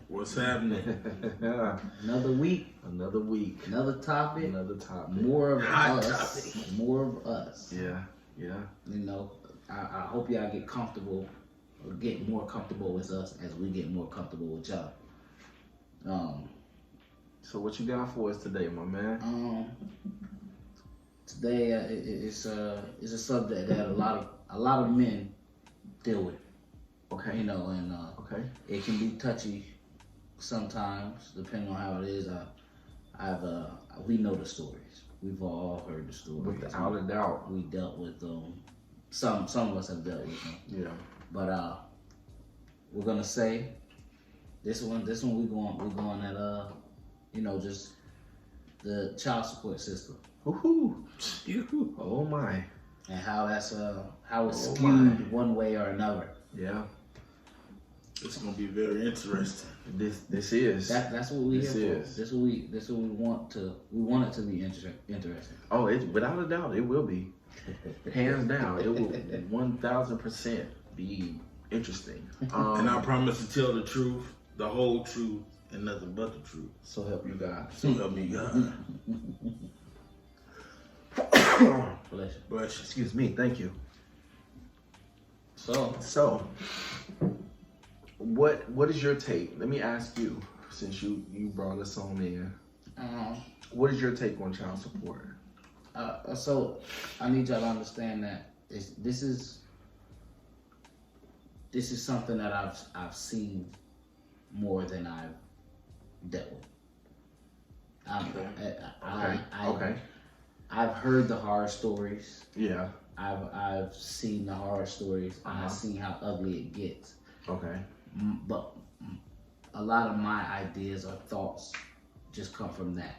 What's happening? Another week. Another topic. More of us. More of us. Yeah. You know, I hope y'all get comfortable or get more comfortable with us as we get more comfortable with y'all. So what you got for us today, my man? Today it's a subject that a lot of men deal with. Okay. You know, and it can be touchy sometimes, depending on how it is. We know the stories. We've all heard the stories. Without a doubt, we dealt with them. Some of us have dealt with them. Yeah. But we're gonna say this one we going at just the child support system. Woohoo! Oh my! And how that's how it's skewed one way or another. Yeah. It's gonna be very interesting. This is. That's what we here for. This what we want it to be interesting. Oh, it's without a doubt, it will be. Hands down, it will 1000% be interesting. And I promise to tell the truth, the whole truth, and nothing but the truth. So help you God. So help me God. Bless you. Bless you. Excuse me. Thank you. So, what is your take? Let me ask you, since you brought us on in. What is your take on child support? So I need y'all to understand that this is something that I've seen more than I've dealt with. I've heard the horror stories. Yeah. I've seen the horror stories. I've seen how ugly it gets. Okay. But a lot of my ideas or thoughts just come from that.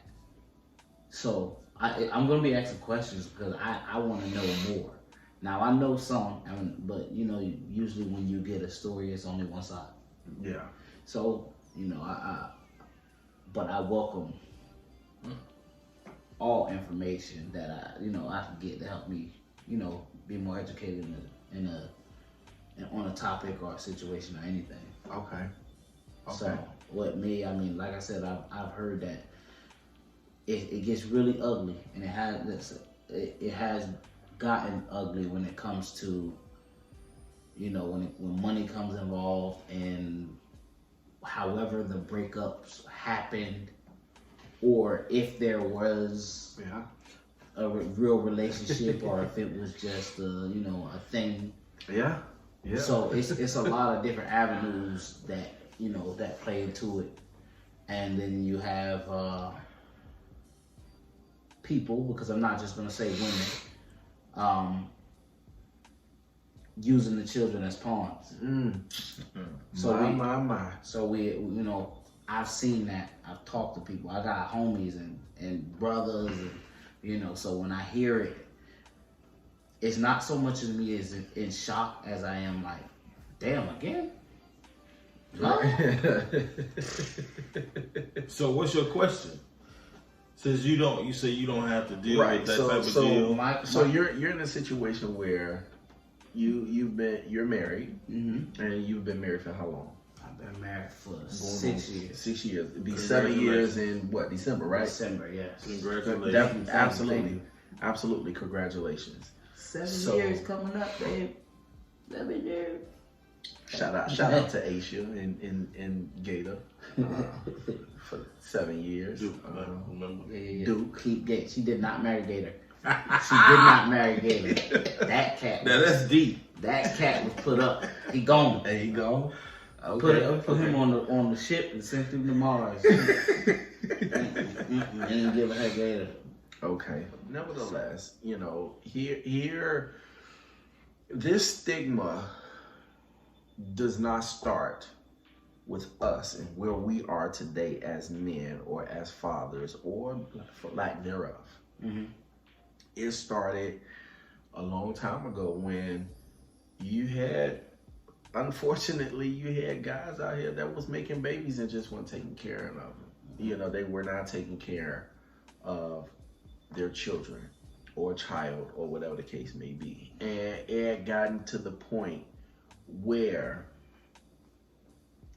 So I'm gonna be asking questions because I want to know more. Now I know some, but usually when you get a story, it's only one side. Yeah. So but I welcome all information that I can get to help me, be more educated on a topic or a situation or anything. Okay. So like I said, I've heard that it gets really ugly, and it has gotten ugly when it comes to, when money comes involved, and however the breakups happened, or if there was a real relationship, or if it was just a thing. Yeah. Yeah. So it's a lot of different avenues that that play into it, and then you have people, because I'm not just gonna say women, using the children as pawns. So I've seen that. I've talked to people. I got homies and brothers, and so when I hear it, it's not so much of me as in shock as I am like, damn, again? No? So what's your question? Since you say you don't have to deal with that type of deal. So you're in a situation where you're married, and you've been married for how long? I've been married for 6 years. 6 years. It'd be 7 years in December, right? December, yes. Congratulations. Absolutely, congratulations. 7 years coming up, babe. 7 years. Shout out to Aisha and Gator for 7 years. Duke, remember? Yeah. Duke. She did not marry Gator. She did not marry Gator. That cat. Now that's deep. That cat was put up. He gone. There you go. Okay. Put him on the ship and sent him to Mars. Ain't give a heck either. Okay. Nevertheless, you know, here, this stigma does not start with us and where we are today as men or as fathers or for lack thereof. Mm-hmm. It started a long time ago when unfortunately, you had guys out here that was making babies and just weren't taking care of them. You know, they were not taking care of their children or child or whatever the case may be. And it had gotten to the point where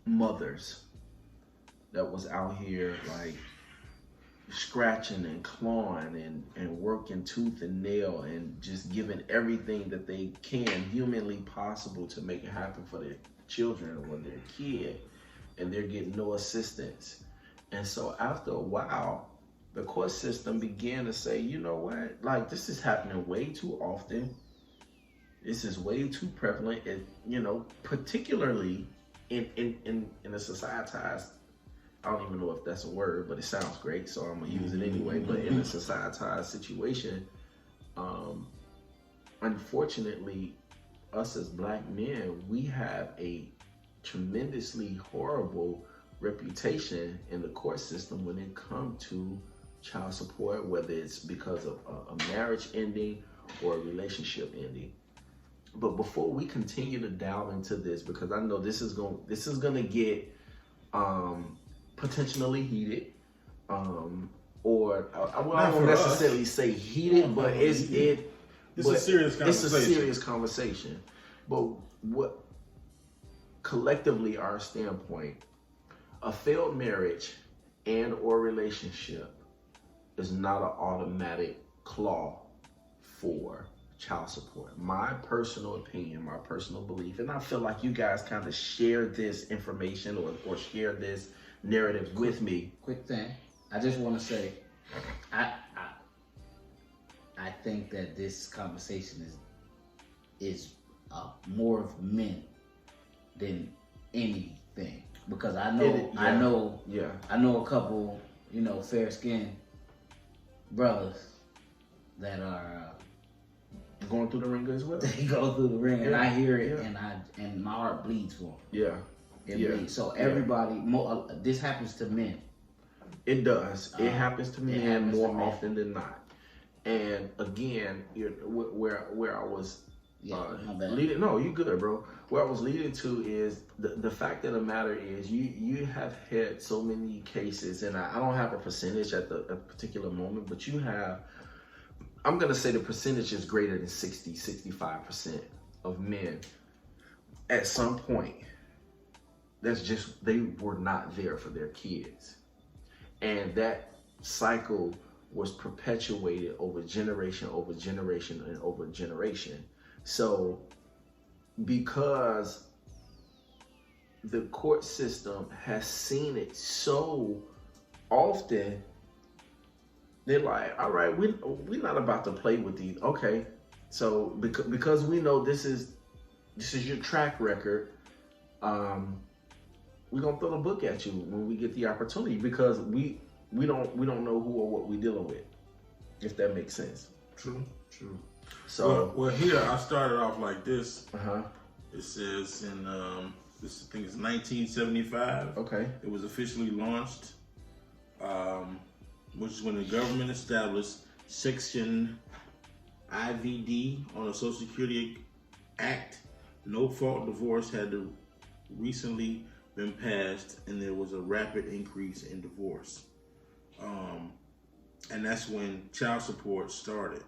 mothers that was out here like scratching and clawing and working tooth and nail and just giving everything that they can humanly possible to make it happen for their children or their kid, and they're getting no assistance. And so after a while, the court system began to say, you know what, like this is happening way too often. This is way too prevalent. It, you know, particularly in a societized, I don't even know if that's a word, but it sounds great, so I'm gonna use it anyway. But in a societized situation, unfortunately, us as black men, we have a tremendously horrible reputation in the court system when it comes to child support, whether it's because of a marriage ending or a relationship ending. But before we continue to delve into this, because I know this is gonna get potentially heated, or I won't necessarily say heated, but it's a serious conversation. It's a serious conversation. But what collectively our standpoint, a failed marriage and or relationship is not an automatic claw for child support. My personal opinion, my personal belief, and I feel like you guys kind of share this information or share this narrative with me. Quick thing, I just want to say, I think that this conversation is more of men than anything, because I know a couple, you know, fair skinned brothers that are going through the ringer as well. They go through the ring, and I hear it, and my heart bleeds for them. Yeah. Bleeds. So everybody, this happens to men. It does. It happens to men more often than not. And again, where I was leading. No, you good, bro. Where I was leading to is the fact of the matter is you have had so many cases, and I don't have a percentage at a particular moment, but you have. I'm going to say the percentage is greater than 65% of men at some point. That's just, they were not there for their kids. And that cycle was perpetuated over generation, over generation, and over generation. So because the court system has seen it so often, they're like, all right, we're not about to play with these. Okay, so because we know this is your track record, we're gonna throw the book at you when we get the opportunity, because we don't know who or what we're dealing with, if that makes sense. True. So well here I started off like this. Uh-huh. It says in this thing is 1975. Okay. It was officially launched. Which is when the government established Section IVD on the Social Security Act. No-fault divorce had recently been passed, and there was a rapid increase in divorce. And that's when child support started.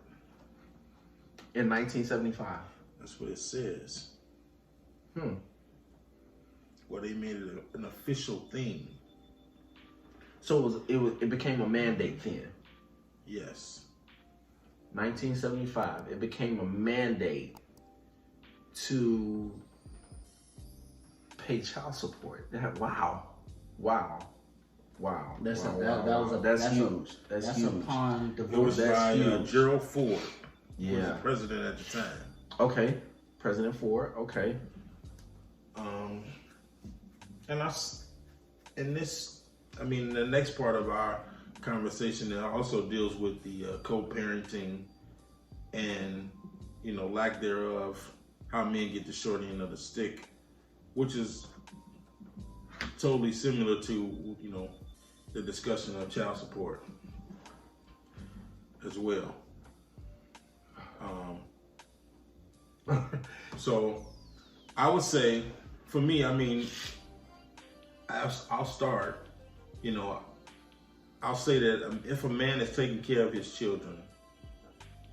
In 1975. That's what it says. Well, they made it an official thing. So it became a mandate then. Yes. 1975. It became a mandate to pay child support. Wow. That's huge. That's huge. Upon divorce. It was by Gerald Ford. Yeah. Who was the president at the time. Okay. President Ford. Okay. And the next part of our conversation also deals with the co-parenting and, lack thereof, how men get the short end of the stick, which is totally similar to, the discussion of child support as well. So I would say, for me, I'll start, I'll say that if a man is taking care of his children,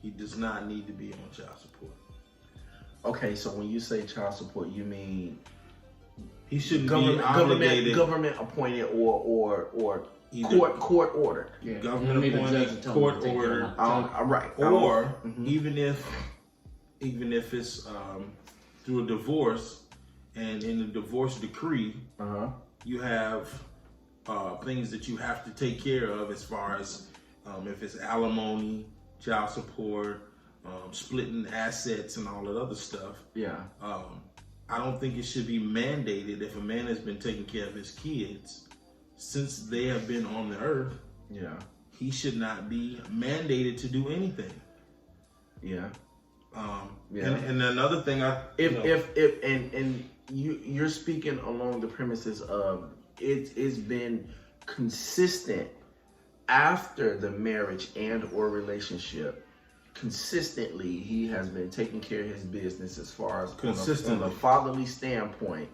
he does not need to be on child support. Okay, so when you say child support, you mean he shouldn't be obligated, government appointed or court ordered. Yeah. Government appointed, court ordered. Right. Or even if it's through a divorce, and in the divorce decree, you have things that you have to take care of as far as if it's alimony, child support, splitting assets, and all that other stuff. Yeah. I don't think it should be mandated if a man has been taking care of his kids since they have been on the earth. Yeah. He should not be mandated to do anything. Yeah. And another thing, you're speaking along the premises of it's been consistent after the marriage and or relationship. Consistently, he has been taking care of his business as far as from a fatherly standpoint.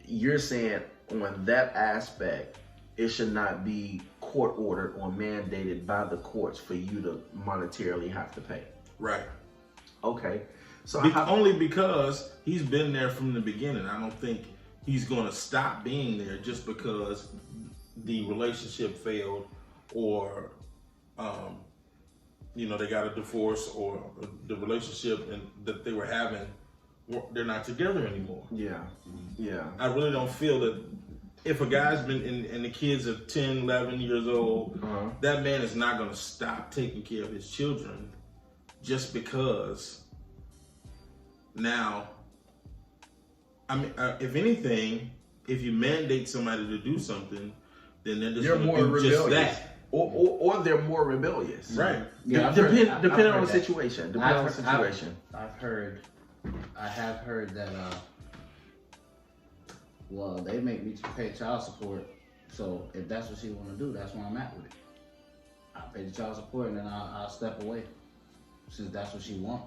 You're saying on that aspect, it should not be court ordered or mandated by the courts for you to monetarily have to pay. Right. Okay. So only because he's been there from the beginning. I don't think he's going to stop being there just because the relationship failed or they got a divorce or the relationship that they were having, they're not together anymore. Yeah. Yeah. I really don't feel that if a guy's been and the kids are 10, 11 years old, that man is not going to stop taking care of his children just because now, if anything, if you mandate somebody to do something, then they're just going to do just that. Or they're more rebellious. Right. Yeah, depending on the situation. I have heard that, they make me pay child support. So if that's what she want to do, that's where I'm at with it. I'll pay the child support and then I'll step away since that's what she wants.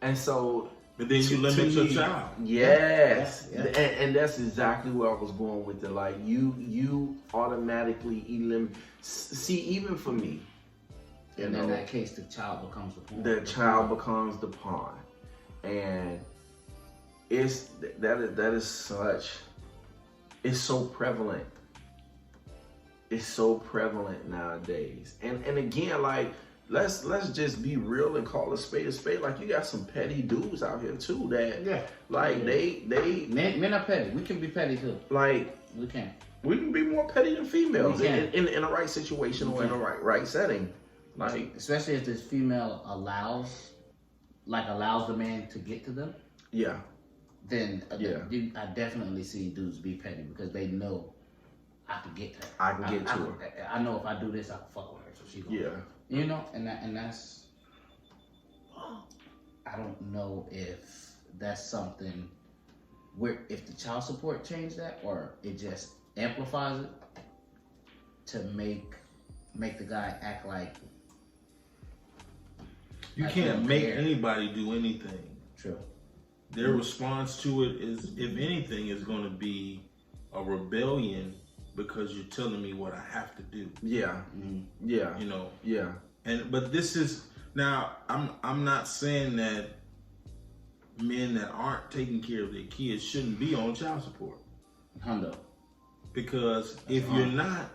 And so... But then you limit your child. Yes. Yeah. And that's exactly where I was going with it. Like, you automatically eliminate... See, even for me... And in that case, the child becomes the pawn. The child becomes the pawn. And that is such... It's so prevalent. It's so prevalent nowadays. And again, like... Let's just be real and call a spade a spade. Like, you got some petty dudes out here too that they men are petty. We can be petty too. Like, we can be more petty than females in a right situation or in a right setting. Like, especially if this female allows the man to get to them. Yeah. Then I definitely see dudes be petty because they know I can get to her. I can get to her. I know if I do this, I can fuck with her. So she gonna, and that's, I don't know if that's something where if the child support changed that or it just amplifies it to make the guy act like you can't make anybody do anything. True. Their response to it is, if anything, is going to be a rebellion because you're telling me what I have to do. Yeah. Mm-hmm. Yeah. Yeah. But this is now. I'm not saying that men that aren't taking care of their kids shouldn't be on child support. Hundo. Because if you're not,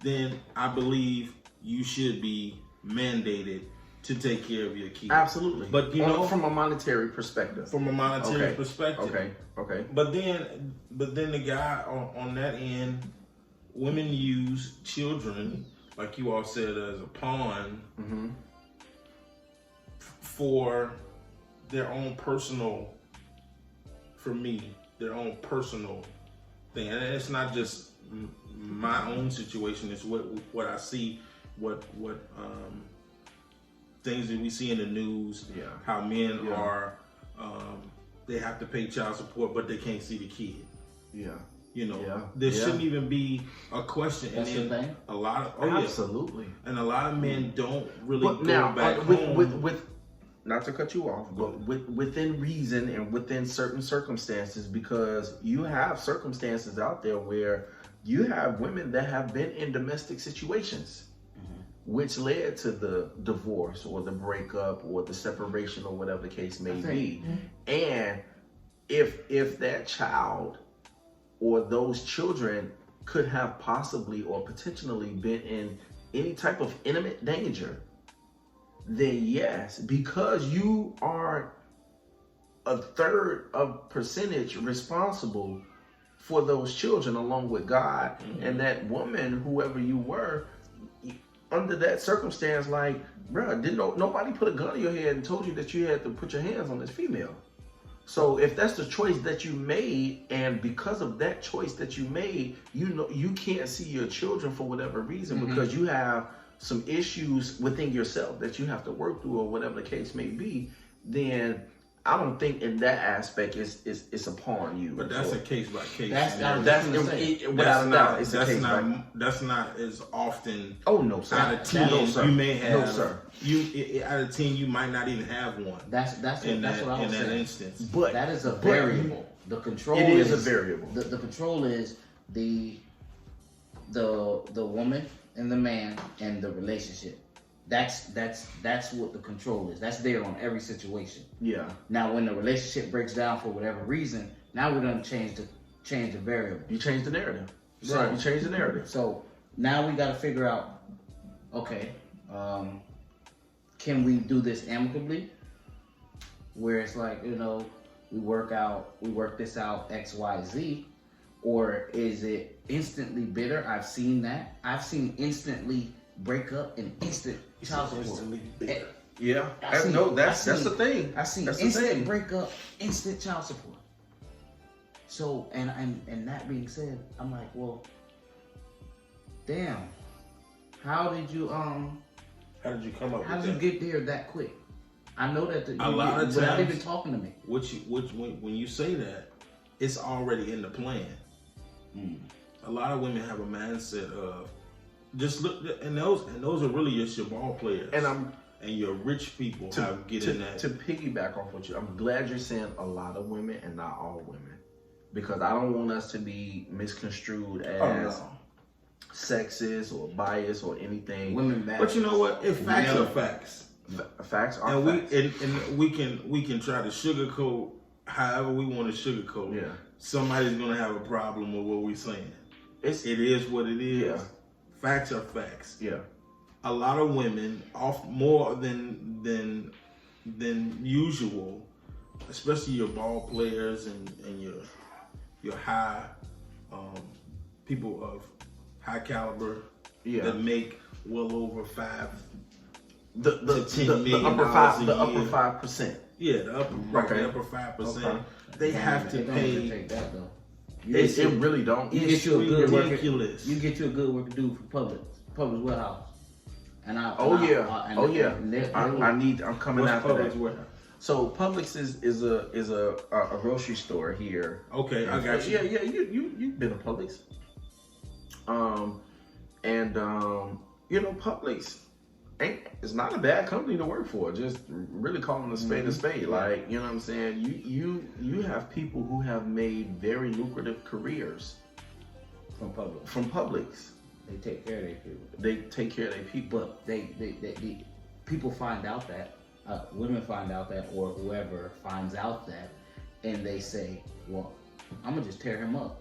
then I believe you should be mandated to take care of your kids. Absolutely. But from a monetary perspective. From a monetary perspective. Okay. But then the guy on that end, women use children, like you all said, as a pawn for their own personal thing, and it's not just my own situation. It's what I see, what things that we see in the news. Yeah. How men are, they have to pay child support, but they can't see the kid. Yeah. You know, there shouldn't even be a question. That's and the thing. A lot of absolutely, and a lot of men don't really but go now, back home. with not to cut you off, but within reason and within certain circumstances, because you have circumstances out there where you have women that have been in domestic situations, which led to the divorce or the breakup or the separation or whatever the case may be. And if that child or those children could have possibly or potentially been in any type of intimate danger, then yes, because you are a third of percentage responsible for those children along with God and that woman, whoever you were, under that circumstance, like, bruh, nobody put a gun in your head and told you that you had to put your hands on this female. So if that's the choice that you made, and because of that choice that you made, you know you can't see your children for whatever reason because you have some issues within yourself that you have to work through or whatever the case may be, then I don't think in that aspect it's upon you. But that's a case by case. Without a doubt. It's a case by. That's not as often. Oh no, sir. Out of 10, no, sir. you may have. No, sir. You out of 10, you might not even have one. That's what I was saying. In that instance, but that is a variable. The control is a variable. The control is the woman and the man and the relationship. That's what the control is. That's there on every situation. Yeah. Now, when the relationship breaks down for whatever reason, now we're gonna change the variable. You change the narrative. So, you change the narrative. So now we got to figure out. Okay, can we do this amicably? Where it's like, you know, we work this out X, Y, Z, or is it instantly bitter? I've seen that. I've seen instantly break up and instant child support. Yeah, that's the thing. I see instant break up, instant child support. So and that being said, I'm like, well, damn, how did you come up? How did you get there that quick? I know that a lot of times, without even talking to me. When you say that, it's already in the plan. A lot of women have a mindset of just look, and those are really your ball players, and your rich people get in that. To piggyback off what I'm glad you're saying a lot of women and not all women, because I don't want us to be misconstrued as sexist or biased or anything. Women matter. But you know what? If facts are facts. Facts are facts. And we can try to sugarcoat however we want to sugarcoat. Yeah. Somebody's gonna have a problem with what we're saying. It is what it is. Yeah. Facts are facts. Yeah. A lot of women, off more than usual, especially your ball players and your high people of high caliber that make well over the upper 5%. Yeah, the upper 5%. Okay. They have to pay. Take that though. It really don't. You get you a good ridiculous. You get you a good worker dude for Publix warehouse. And I'm coming What's after Publix that. warehouse? So Publix is a grocery store here. Okay, I got you. Yeah, you've been to Publix. You know, Publix it's not a bad company to work for. Just really calling a spade a spade. Like, you know what I'm saying? You have people who have made very lucrative careers from Publix. From Publix. They take care of their people. They take care of their people. But they people find out that women find out that, or whoever finds out that, and they say, well, I'm gonna just tear him up.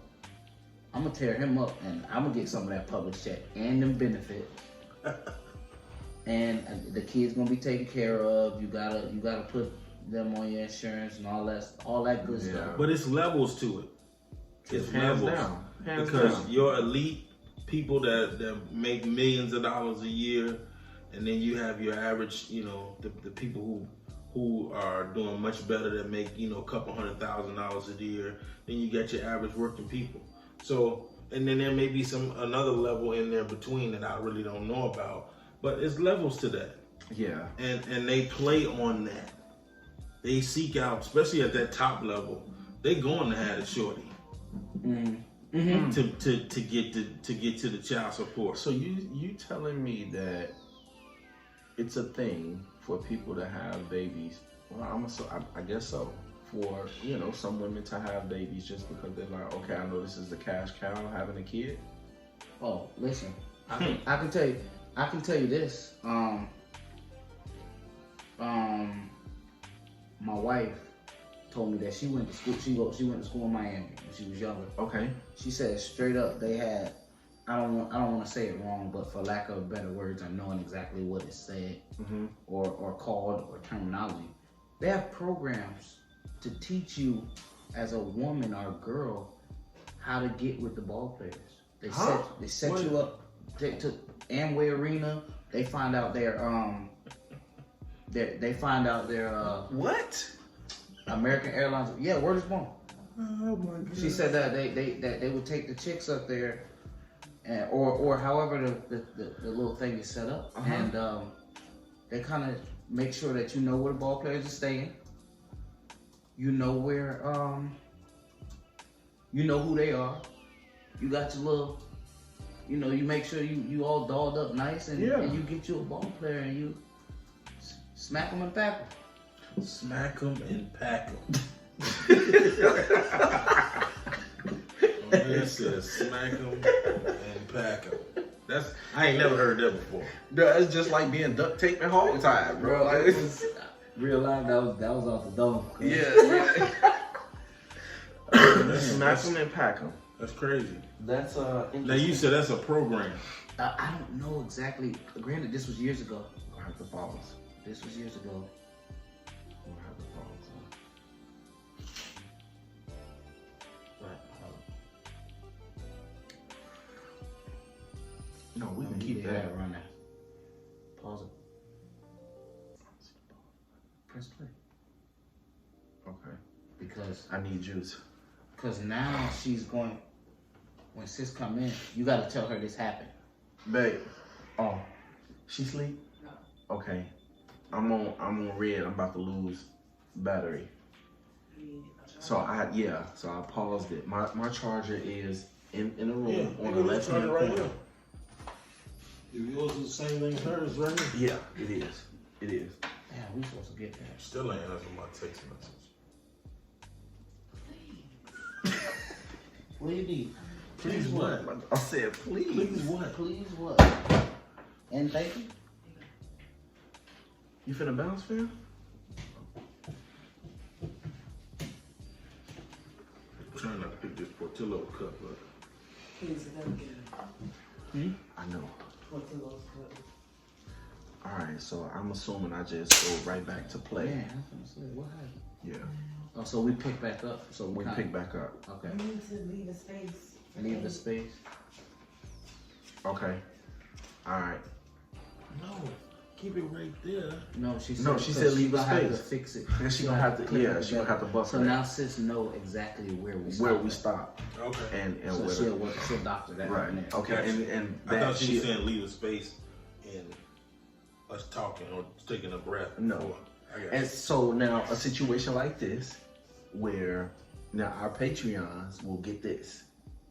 I'm gonna tear him up, and I'm gonna get some of that Publix check and them benefits. And the kid's gonna be taken care of. You gotta put them on your insurance and all that good stuff. But it's levels to it. It's levels down. Because your elite people that make millions of dollars a year, and then you have your average, you know, the people who are doing much better that make, you know, a couple $100,000 a year. Then you got your average working people. So, and then there may be another level in there between that I really don't know about. But it's levels to that. Yeah. And they play on that. They seek out, especially at that top level, they going to have a shorty. Mm-hmm. To get to the child support. So you telling me that it's a thing for people to have babies? Well, I guess so. For some women to have babies just because they're like, okay, I know this is the cash cow having a kid. Oh, listen, I can tell you this. My wife told me that she went to school. She went to school in Miami when she was younger. Okay. She said straight up they had. I don't want to say it wrong, but for lack of better words, I'm knowing exactly what it said or called or terminology. They have programs to teach you as a woman or a girl how to get with the ball players. They set you up to Amway Arena. They find out their what? American Airlines. Yeah, word is born. Oh my God. She said that they would take the chicks up there, and or however the little thing is set up, and they kind of make sure that you know where the ball players are staying. You know where you know who they are. You got your little, you make sure you all dolled up nice, and you get you a ball player and you smack them and pack them. Smack them and pack them. It says smack them and pack them. I ain't never heard that before. That's just like being duct tape and hog tied, bro. Like, real life, that was off the dome. Yeah. Smack them and pack them. That's crazy. That's now you said that's a program. I don't know exactly. Granted, this was years ago. I have to pause. This was years ago. I have to pause. No, we can keep that running. Pause it. Press play. Okay. Because I need juice. Because now she's going. When sis come in, you got to tell her this happened. Babe. Oh, she sleep? No. Okay. I'm on red. I'm about to lose battery. So I paused it. My charger is in the room on the left hand corner. Yours is the same thing as hers, right? Yeah, it is. It is. Yeah, we supposed to get that. Still ain't answering my text message. What do you need? Please what? I said please. Please what? Please what? And thank you. You finna bounce, fam? I'm trying not to pick this Portillo cup up. Please, let me get it. I know. Portillo's cup. All right, so I'm assuming I just go right back to play. Yeah, I was gonna say, what happened? Yeah. Oh, so we pick back up. So we pick back up. Okay. You need to leave a space. Leave the space. Okay. All right. No, keep it right there. No, she said leave the gonna have to space. fix it. And she gonna have to. Yeah, she gonna have to bust So it. now sis know exactly where we stop. Okay. And so she'll doctor that right. There. Okay. Gotcha. And I thought she was saying leave a space and us talking or taking a breath. No. And so now a situation like this, where now our Patreons will get this.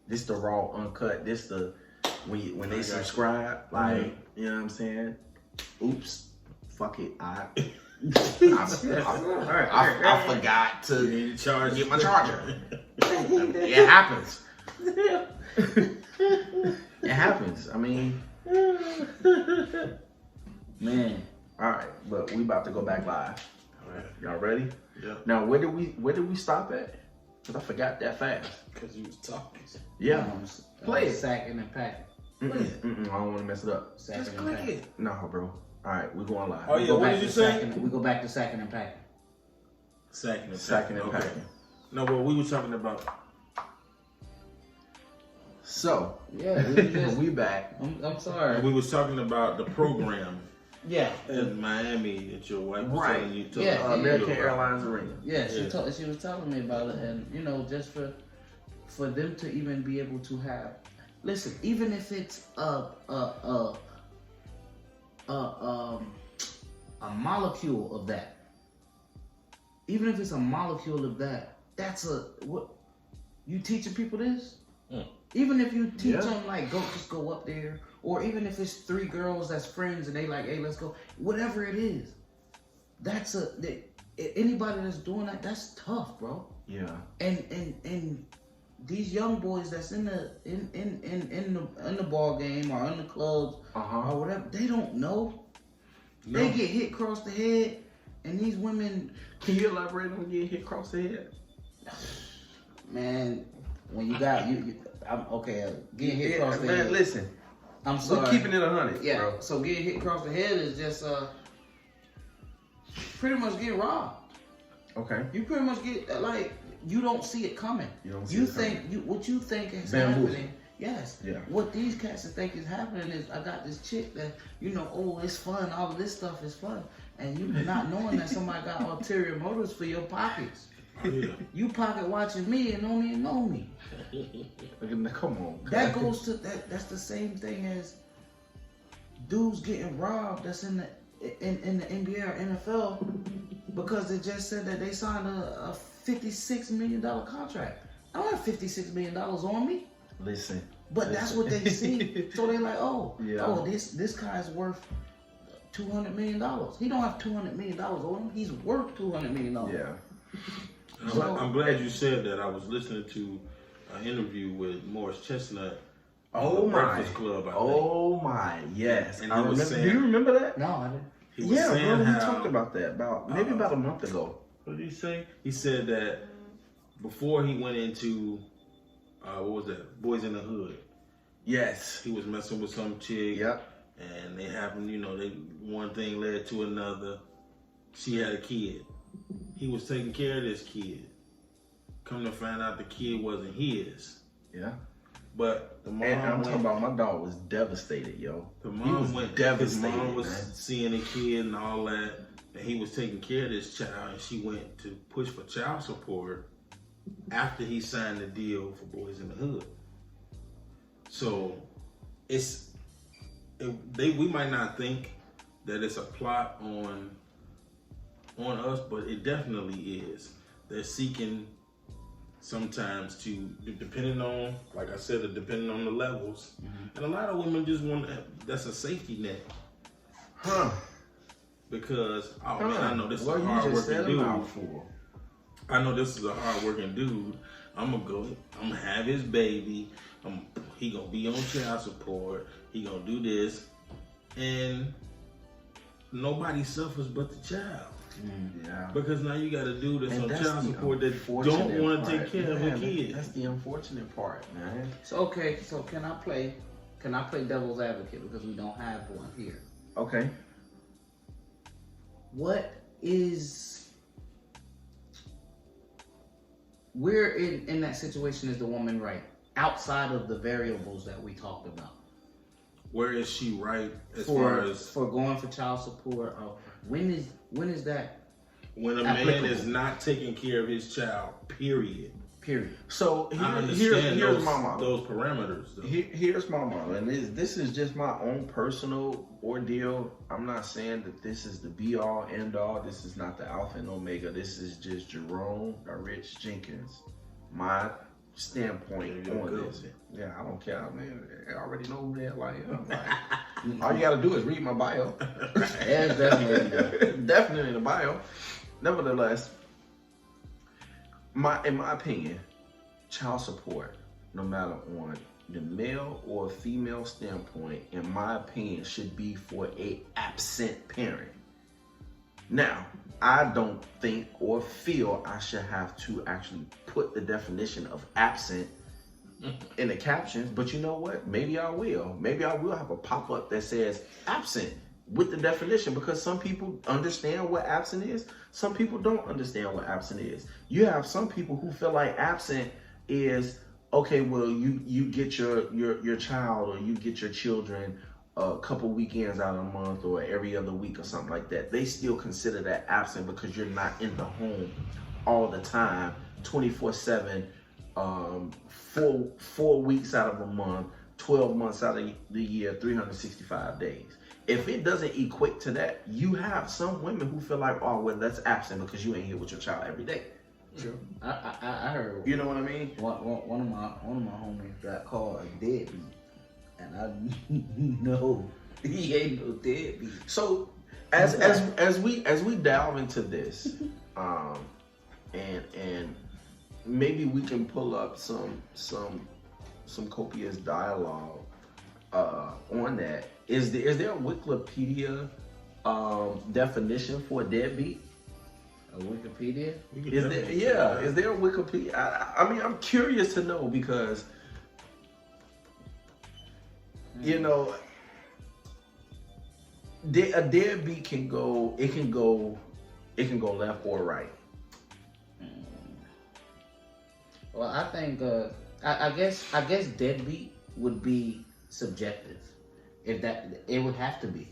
This the raw, uncut. This the when they subscribe, like you know what I'm saying. Oops, fuck it. I forgot to get my charger. It happens. It happens. I mean, man. All right, but we about to go back live. All right. Y'all ready? Yeah. Now, where did we stop at? Cause I forgot that fast. Because you was talking. Yeah. Play it. Sacking and packing. I don't want to mess it up. Sacking Just and click packing. it. No, bro. All right, we going live. Oh yeah, what did you say? We go back to sacking and packing. Sacking and packing. packing. No, but we were talking about. So yeah, we back. I'm sorry. We was talking about the program. Yeah. In Miami that your wife was Right. telling you American Airlines Arena. Yeah, she was telling me about it, and just for for them to even be able to have, listen, even if it's a molecule of that, even if it's a molecule of that, that's what you teaching people this. Even if you teach them like just go up there, or even if it's 3 girls that's friends and they like, hey, let's go, whatever it is, that's anybody that's doing that, that's tough, bro. Yeah. And these young boys that's in the ball game or in the clubs or whatever, they don't know. No. They get hit across the head, and these women. Can you elaborate on getting hit across the head? Man, when you got I'm okay. Getting hit across the head. Listen, I'm sorry. We're keeping it 100. Yeah. Bro. So getting hit across the head is just pretty much get robbed. Okay. You pretty much get like you don't see it coming. What you think is happening. Yes. Yeah. What these cats think is happening is I got this chick that oh, it's fun. All of this stuff is fun, and you not knowing that somebody got ulterior motives for your pockets. Yeah. You pocket watching me and don't even know me. Come on. That goes to that. That's the same thing as dudes getting robbed. That's in the NBA or NFL because they just said that they signed a $56 million contract. I don't have $56 million on me. Listen. But that's what they see. So they're like, this guy's worth $200 million. He don't have $200 million on him. He's worth $200 million. Yeah. So, I'm glad you said that. I was listening to an interview with Morris Chestnut. Breakfast Club, I think. Oh my, yes. And I remember. Do you remember that? No, I didn't. He was saying bro, how, we talked about that maybe about a month ago. What did he say? He said that before he went into what was that? Boys in the Hood. Yes. He was messing with some chick. Yep. And they happened, one thing led to another. She had a kid. He was taking care of this kid. Come to find out the kid wasn't his. Yeah. But the mom and I'm talking about my dog was devastated, yo. The mom went devastated. His mom was seeing the kid and all that. And he was taking care of this child, and she went to push for child support after he signed the deal for Boys in the Hood. So we might not think that it's a plot on us, but it definitely is. They're seeking sometimes to, depending on, like I said, depending on the levels. Mm-hmm. And a lot of women just want that's a safety net. Because, man, I know this is a hard-working dude. I know this is a hard-working dude. I'm going to have his baby. He going to be on child support. He going to do this. And nobody suffers but the child. Yeah. Because now you got a dude that's on child support that don't want to take care of a kid. That's the unfortunate part, man. So can I play devil's advocate because we don't have one here? Okay. Where in that situation is the woman right? Outside of the variables that we talked about. Where is she right far as for going for child support? When is that? When a man is not taking care of his child, period. So I understand here's my model. Those parameters. Here's my model, and this is just my own personal ordeal. I'm not saying that this is the be all end all. This is not the alpha and omega. This is just Jerome Rich Jenkins, my standpoint on this. Yeah, I don't care, man. I already know who the hell I am. Like, all you gotta do is read my bio. Yeah, definitely in the bio. Nevertheless, in my opinion, child support, no matter on the male or female standpoint, in my opinion, should be for a absent parent. Now, I don't think or feel I should have to actually put the definition of absent in the captions, but you know what? Maybe I will. Maybe I will have a pop-up that says absent with the definition, because some people understand what absent is. Some people don't understand what absent is. You have some people who feel like absent is, okay, well, you get your child or you get your children a couple weekends out of the month or every other week or something like that. They still consider that absent because you're not in the home all the time, 24/7, four weeks out of a month, 12 months out of the year, 365 days. If it doesn't equate to that, you have some women who feel like, oh, well, that's absent because you ain't here with your child every day. True. I heard. You know what I mean? One of my homies got called a deadbeat, and I know he ain't no deadbeat. So as we delve into this, and maybe we can pull up some copious dialogue on that. Is there a Wikipedia definition for a deadbeat? A Wikipedia? Is there a Wikipedia? I mean, I'm curious to know because you know, a deadbeat can go left or right. Well, I think I guess deadbeat would be subjective. If that, it would have to be.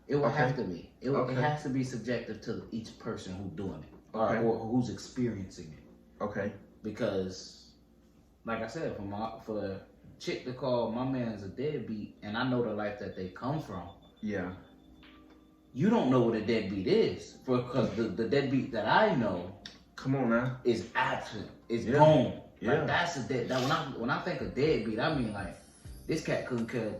It would have to be. It has to be subjective to each person who's doing it or who's experiencing it. Okay. Because, like I said, for a chick to call my man's a deadbeat, and I know the life that they come from. Yeah. You don't know what a deadbeat is, because the deadbeat that I know. Come on now. Is absent. It's gone. Yeah. Like that's a dead. That when I think of deadbeat, I mean like this cat couldn't care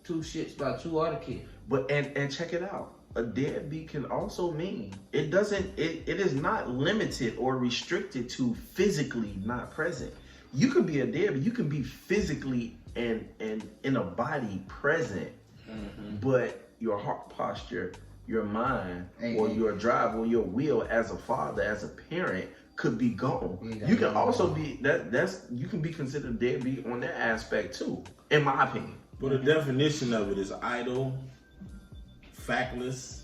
two shits about two other kids. But and check it out. A deadbeat can also mean it is not limited or restricted to physically not present. You can be a deadbeat. You can be physically and in a body present, but your heart posture, your mind, or your drive, or your will as a father, as a parent, could be gone. You can also be you can be considered deadbeat on that aspect too, in my opinion. But the definition of it is idle, factless,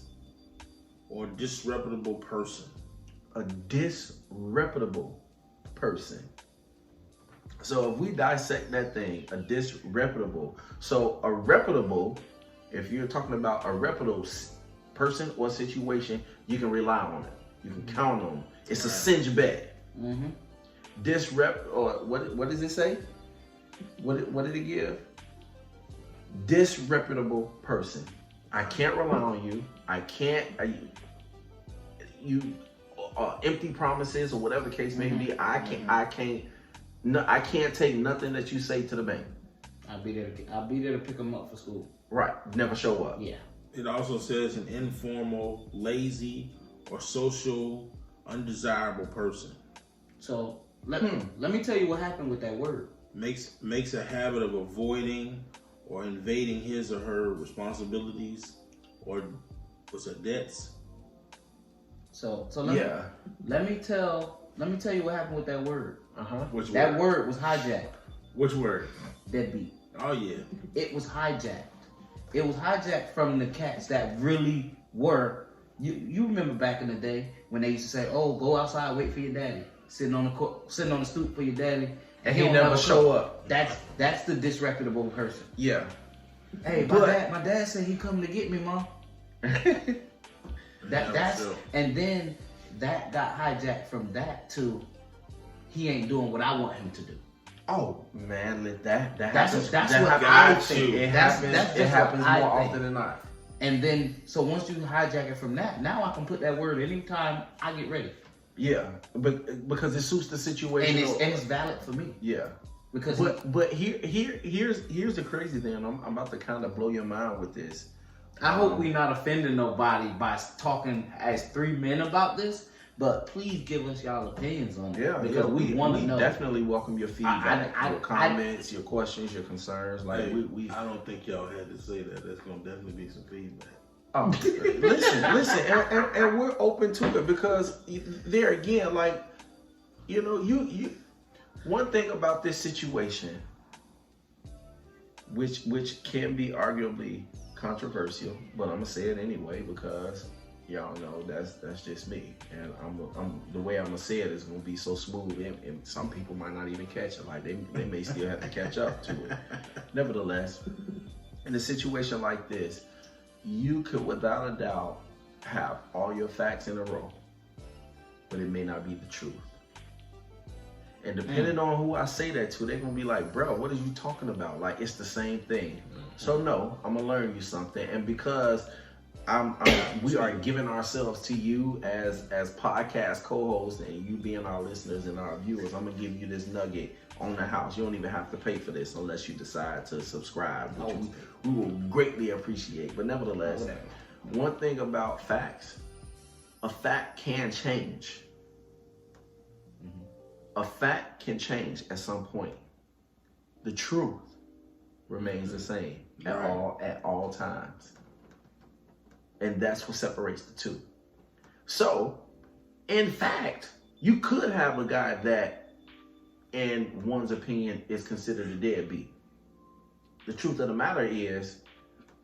or disreputable person. A disreputable person. So if we dissect that thing, a disreputable. So a reputable, if you're talking about a reputable person or situation, you can rely on it. You can count on it. It's a cinch bet. Or what does it say? What did it give? Disreputable person. I can't rely on you. I can't. Empty promises or whatever the case may be. I can't take nothing that you say to the bank. I'll be there to pick them up for school. Right. Never show up. Yeah. It also says an informal, lazy, or social, undesirable person. So let me tell you what happened with that word. Makes a habit of avoiding or invading his or her responsibilities or debts. So let me tell you what happened with that word. Which that word? word was hijacked. Which word? Deadbeat. Oh yeah. It was hijacked. It was hijacked from the cats that really were. You remember back in the day when they used to say, "Oh, go outside, wait for your daddy, sitting on the stoop for your daddy," and he never show up. That's the disreputable person. Yeah. Hey, my dad said he coming to get me, mom. And then that got hijacked from that to he ain't doing what I want him to do. Oh man, that's what I I think. It happens more often than not. And then so once you hijack it from that, now I can put that word anytime I get ready. Yeah, but because it suits the situation, and it's valid for me. Yeah. Because but here's the crazy thing. I'm about to kind of blow your mind with this. I hope we're not offending nobody by talking as three men about this, but please give us y'all opinions on it. Yeah, because we want to know. Definitely welcome your feedback, your comments, your questions, your concerns. Like we I don't think y'all had to say that. There's gonna definitely be some feedback. Oh, listen, and we're open to it because there again, like you. One thing about this situation, which can be arguably controversial, but I'm gonna say it anyway because y'all know that's just me, and I'm the way I'm gonna say it is gonna be so smooth, and some people might not even catch it. Like they may still have to catch up to it. Nevertheless, in a situation like this, you could without a doubt have all your facts in a row, but it may not be the truth. And depending on who I say that to, they're going to be like, bro, what are you talking about? Like, it's the same thing. So no, I'm going to learn you something. And because we are giving ourselves to you as podcast co-hosts, and you being our listeners and our viewers, I'm going to give you this nugget on the house. You don't even have to pay for this unless you decide to subscribe, which we will greatly appreciate. But nevertheless, one thing about facts, a fact can change. A fact can change at some point. The truth remains the same at all times. And that's what separates the two. So, in fact, you could have a guy that, in one's opinion, is considered a deadbeat. The truth of the matter is,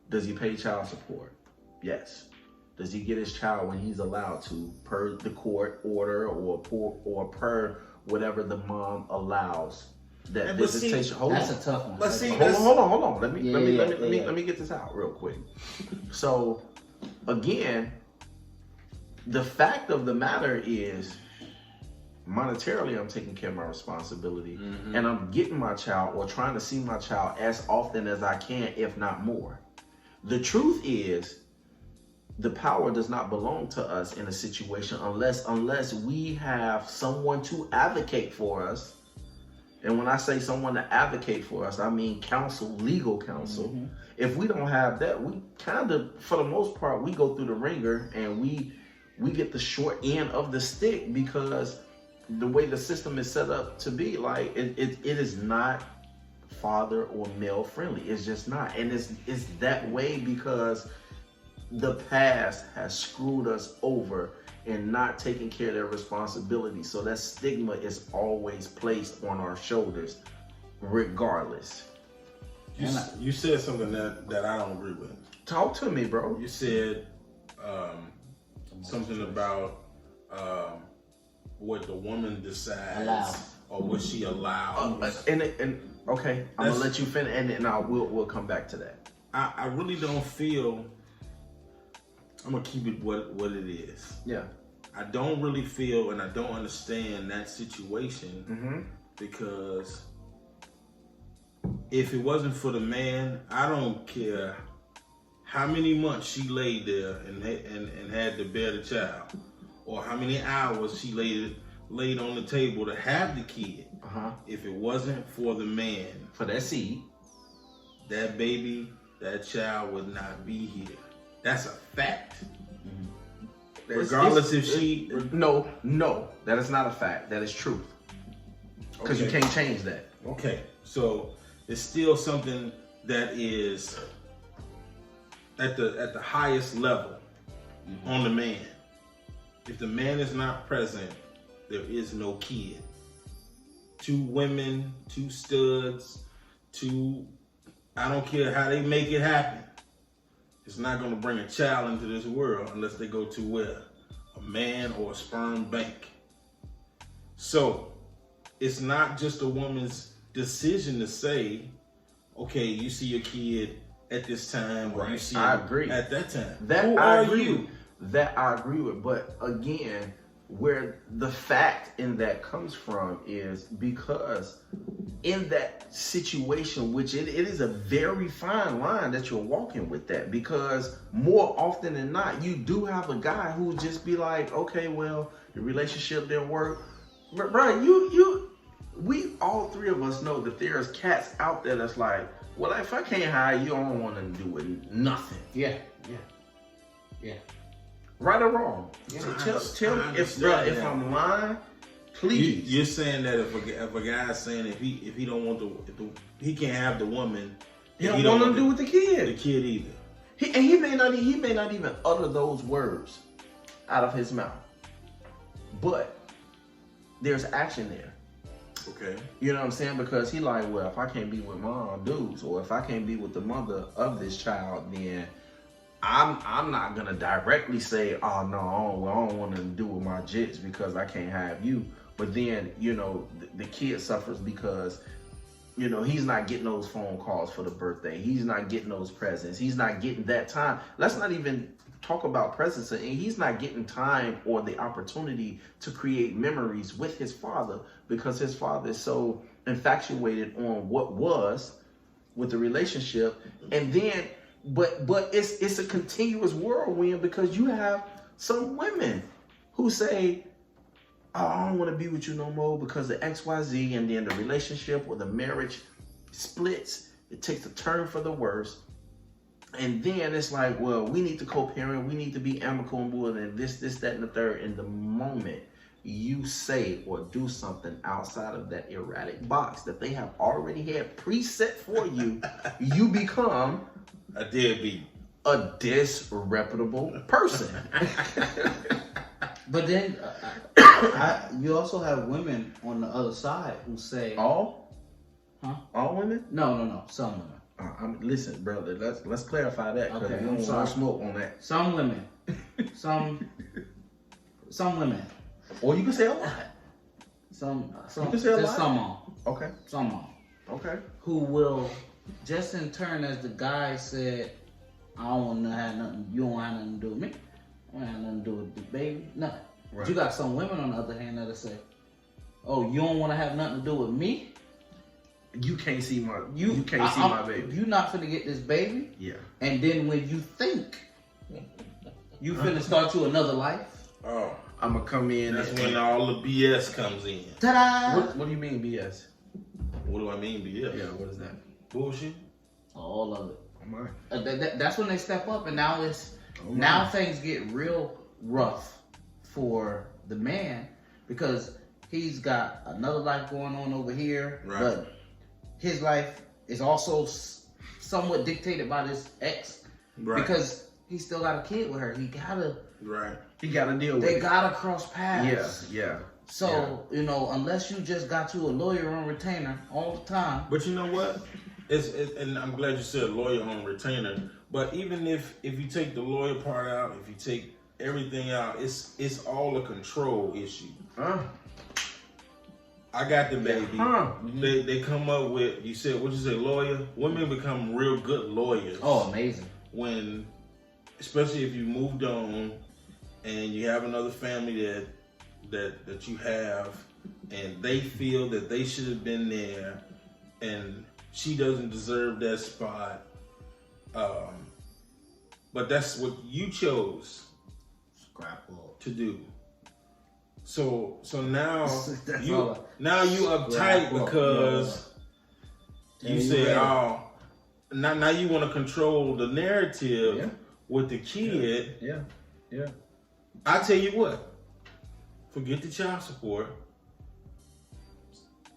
does he pay child support? Yes. Does he get his child when he's allowed to, per the court order or per whatever the mom allows? That visitation. That's a tough one. Hold on. Let me get this out real quick. So, again, the fact of the matter is, monetarily, I'm taking care of my responsibility, and I'm getting my child or trying to see my child as often as I can, if not more. The truth is, the power does not belong to us in a situation unless we have someone to advocate for us. And when I say someone to advocate for us, I mean counsel, legal counsel. If we don't have that, we kind of, for the most part, we go through the ringer and we get the short end of the stick, because the way the system is set up to be, like, it is not father or male friendly. It's just not. And it's that way because the past has screwed us over and not taking care of their responsibility. So that stigma is always placed on our shoulders, regardless. You said something that I don't agree with. Talk to me, bro. You said something about what the woman decides or what she allows. Okay, I'm gonna let you finish, and we'll come back to that. I really don't feel. I'm gonna keep it what it is. Yeah. I don't really feel, and I don't understand that situation because if it wasn't for the man, I don't care how many months she laid there and had to bear the child, or how many hours she laid on the table to have the kid. If it wasn't for the man, for that seed, that baby, that child would not be here. That's a fact. Regardless if she... No, that is not a fact. That is truth. Because you can't change that. Okay, so it's still something that is at the highest level on the man. If the man is not present, there is no kid. 2 women, 2 studs, 2... I don't care how they make it happen. It's not going to bring a child into this world unless they go to where? A man or a sperm bank. So, it's not just a woman's decision to say, okay, you see your kid at this time, or you see him at that time. That I agree with. But again, where the fact in that comes from is because in that situation, which it is a very fine line that you're walking with that, because more often than not, you do have a guy who just be like, okay, well, your relationship didn't work. But bro, we all 3 of us know that there's cats out there that's like, well, if I can't hire you, I don't want to do with nothing. Yeah. Right or wrong? Yeah, tell me if I'm lying. Please. You're saying that if a guy's saying if he don't want he can't have the woman, he don't want to do with the kid. The kid either. He may not even utter those words out of his mouth, but there's action there. Okay. You know what I'm saying? Because he like, well, if I can't be with mom dudes, or if I can't be with the mother of this child, then I'm not gonna directly say, oh no, I don't want to do with my jits because I can't have you. But then, the kid suffers because You know, he's not getting those phone calls for the birthday. He's not getting those presents. He's not getting that time. Let's not even talk about presents. And he's not getting time or the opportunity to create memories with his father because his father is so infatuated on what was with the relationship. And then, but it's a continuous whirlwind because you have some women who say, oh, I don't want to be with you no more because of XYZ, and then the relationship or the marriage splits. It takes a turn for the worse. And then it's like, well, we need to co-parent, we need to be amicable, and this, that, and the third. And the moment you say or do something outside of that erratic box that they have already had preset for you, you become a deadbeat, a disreputable person. But then you also have women on the other side who say, all? Huh? All women? No, some women. Listen, brother. Let's clarify that because Okay, we don't want smoke on that. Some women, some women, or you can say a lot. Some you can say a lot. Some on. Okay. Some on. Okay. Who will just in turn as the guy said, I don't want to have nothing. You don't have nothing to do with me. I don't have nothing to do with the baby. Nothing. Right. But you got some women on the other hand that'll say, oh, you don't want to have nothing to do with me. You can't see my you can't see my baby. You not finna get this baby. Yeah. And then when you think you finna start you another life. Oh, I'm gonna come in. That's when all the BS comes in. Ta-da! What do you mean BS? What do I mean BS? Yeah. What is that? Bullshit. All of it. Oh my. That's when they step up, and now now things get real rough for the man because he's got another life going on over here, right. But his life is also somewhat dictated by this ex, right. Because he still got a kid with her. He gotta deal with it. They gotta cross paths. Yeah. So, you know, unless you just got you a lawyer on retainer all the time. But you know what? And I'm glad you said lawyer on retainer. But even if you take the lawyer part out, if you take everything out, it's all a control issue. I got the baby. They come up with, you said, what you say, lawyer? Women become real good lawyers. Oh, amazing. When, especially if you moved on and you have another family that you have, and they feel that they should have been there, and she doesn't deserve that spot. But that's what you chose to do. So now you uptight because you said, oh, now you want to control the narrative with the kid. Yeah. I tell you what, forget the child support.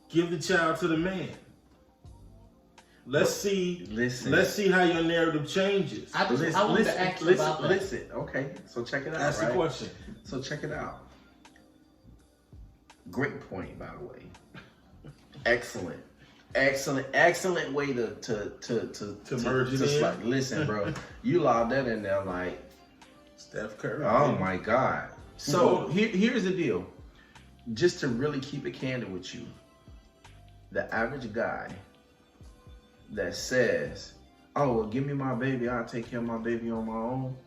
Give the child to the man. Let's see how your narrative changes. I wanted to ask you about that. Listen, okay. So check it out. That's the question. So check it out. Great point, by the way. Excellent way to merge it in. Like, listen, bro, you lobbed that in there like Steph Curry. Oh my God. So here's the deal. Just to really keep it candid with you, the average guy that says, oh, well, give me my baby, I'll take care of my baby on my own.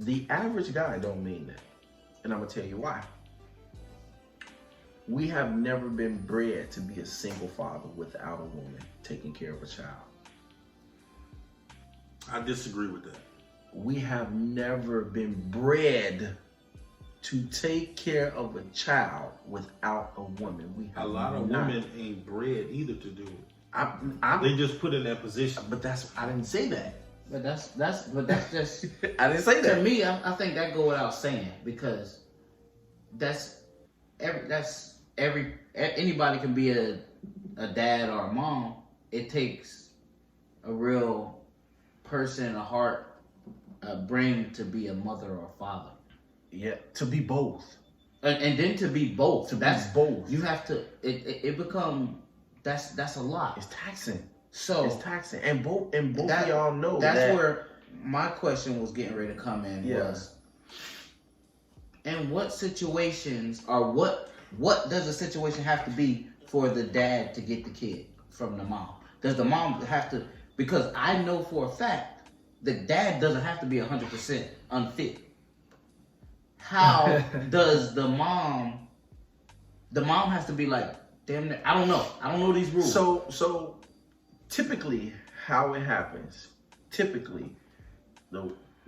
The average guy don't mean that. And I'm gonna tell you why. We have never been bred to be a single father without a woman taking care of a child. I disagree with that. We have never been bred to take care of a child without a woman. A lot of women ain't bred either to do it. They just put in that position. But I didn't say that. But that's just I didn't say that. To me, I think that go without saying because anybody can be a dad or a mom. It takes a real person, a heart, a brain to be a mother or a father. Yeah, to be both. And then to be both. That's both. You have to. It become. That's a lot. It's taxing. So it's taxing, and both of y'all know that's where my question was getting ready to come in. Was in what situations or what does a situation have to be for the dad to get the kid from the mom? Does the mom have to? Because I know for a fact the dad doesn't have to be 100% unfit. How does the mom? The mom has to be like, damn it. I don't know. I don't know these rules. So typically, how it happens,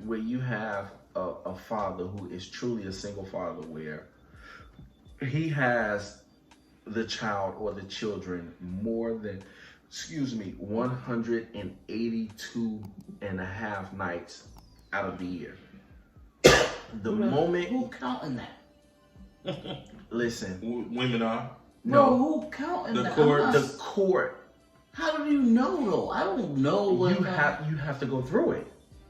where you have a father who is truly a single father, where he has the child or the children more than, 182 and a half nights out of the year. Who counting that? Listen, Women are. Bro, who counting The that? court. The court. How do you know though? I don't know what You have to go through it.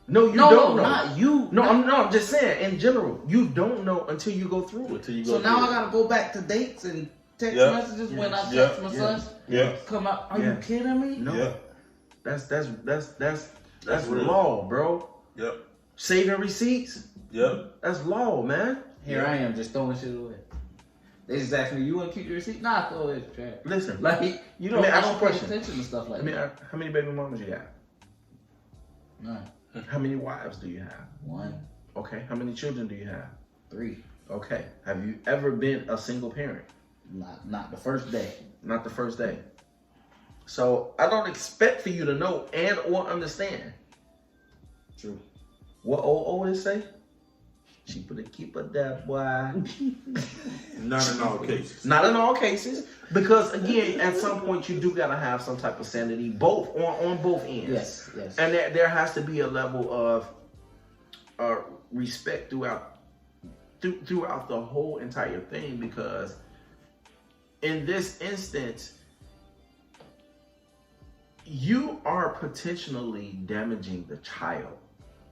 No, you no, don't know. Not you. No, not, I'm just saying in general. You don't know until you go through it. So now I gotta go back to dates and text messages when I text my son. Come out. Are you kidding me? No. Yeah. That's real. law, bro. Yep. Saving receipts. Yep. That's law, man. Here I am just throwing shit away. They just asked me, "You want to keep your receipt?" Nah, throw it in the trash. Listen, like you don't. ask I you a don't pay question. attention to stuff like that. How many baby mamas you have? None. How many wives do you have? One. Okay. How many children do you have? 3. Okay. Have you ever been a single parent? Not the first day. Not the first day. So I don't expect for you to know and or understand. True. What old Otis say? Cheaper to keep a that boy. Not in all cases. Not in all cases, because again, at some point you do gotta have some type of sanity, both on both ends. Yes. And there has to be a level of respect throughout the whole entire thing, because in this instance, you are potentially damaging the child,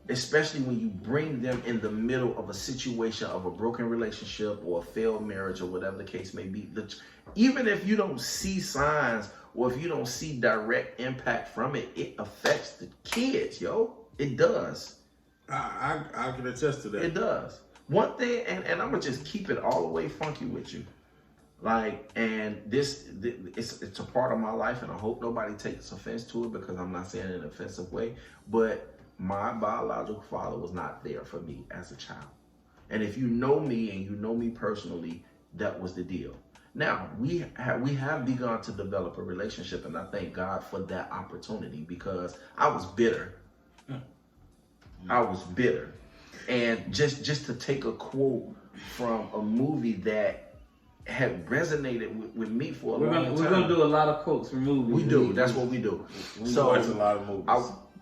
especially when you bring them in the middle of a situation of a broken relationship or a failed marriage or whatever the case may be. Even if you don't see signs or if you don't see direct impact from it, it affects the kids, yo. It does. I can attest to that. It does. One thing, and I'm gonna just keep it all the way funky with you. Like, and it's a part of my life, and I hope nobody takes offense to it, because I'm not saying it in an offensive way, but my biological father was not there for me as a child. And if you know me and you know me personally, that was the deal. Now, we have begun to develop a relationship, and I thank God for that opportunity, because I was bitter. I was bitter. And just to take a quote from a movie that had resonated with me for a long time. We're going to do a lot of quotes from movies. We do. That's what we do. We watch a lot of movies.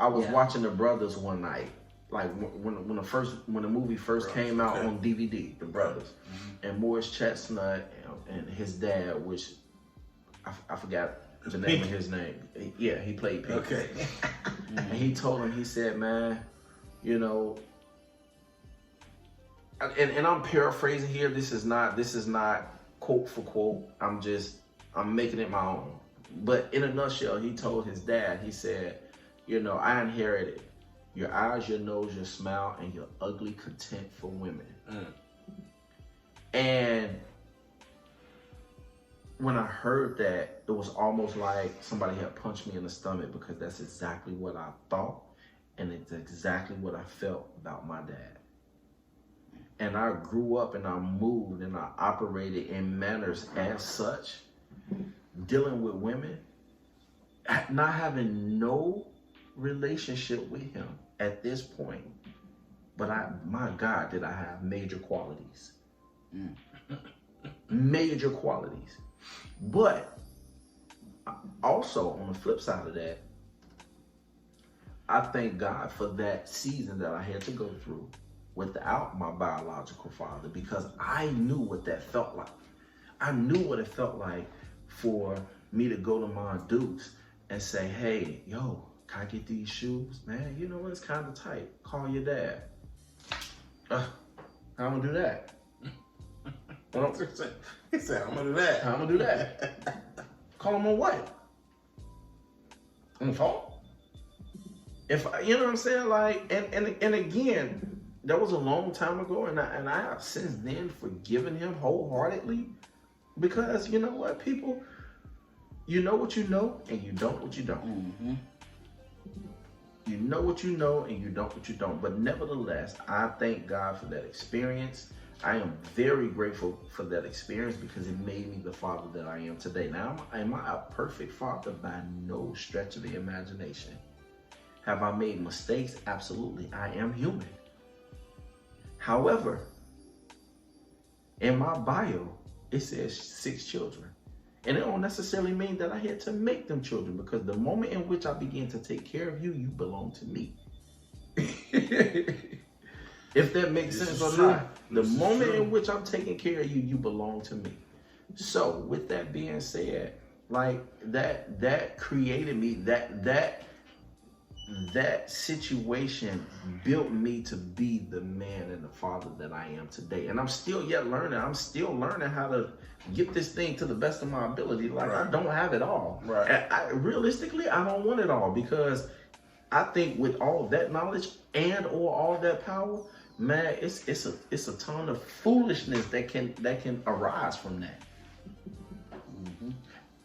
I was watching The Brothers one night, like when the movie first came out on DVD, The Brothers, and Morris Chestnut and his dad, which I forgot the name of his name. Yeah, he played Pink. Okay. And he told him, he said, man, you know, and I'm paraphrasing here. This is not quote for quote. I'm making it my own. But in a nutshell, he told his dad, he said, you know, I inherited your eyes, your nose, your smile, and your ugly content for women. And when I heard that, it was almost like somebody had punched me in the stomach, because that's exactly what I thought, and it's exactly what I felt about my dad. And I grew up and I moved and I operated in manners as such, dealing with women, not having no relationship with him at this point. But my God, did I have major qualities. Major qualities. But also on the flip side of that, I thank God for that season that I had to go through without my biological father, because I knew what that felt like. I knew what it felt like for me to go to my Dukes and say, hey, yo, can I get these shoes? Man, you know what? It's kind of tight. Call your dad. I don't do that. He said, I'm going to do that. I'm going to do that. Call him on what? On the phone? If you know what I'm saying? Like, and again, that was a long time ago, and I have since then forgiven him wholeheartedly, because you know what, people You know what you know, and you don't what you don't. Mm-hmm. You know what you know, and you don't what you don't. But nevertheless, I thank God for that experience. I am very grateful for that experience because it made me the father that I am today. Now, am I a perfect father? By no stretch of the imagination. Have I made mistakes? Absolutely. I am human. However, in my bio, it says 6 children. And it don't necessarily mean that I had to make them children, because the moment in which I begin to take care of you, you belong to me. If that makes sense or not. The moment in which I'm taking care of you, you belong to me. So with that being said, like that created me, that situation built me to be the man and the father that I am today. And I'm still yet learning. I'm still learning how to get this thing to the best of my ability. Like, I don't have it all. Right. And realistically, I don't want it all, because I think with all of that knowledge and or all that power, man, it's a ton of foolishness that can arise from that. Mm-hmm.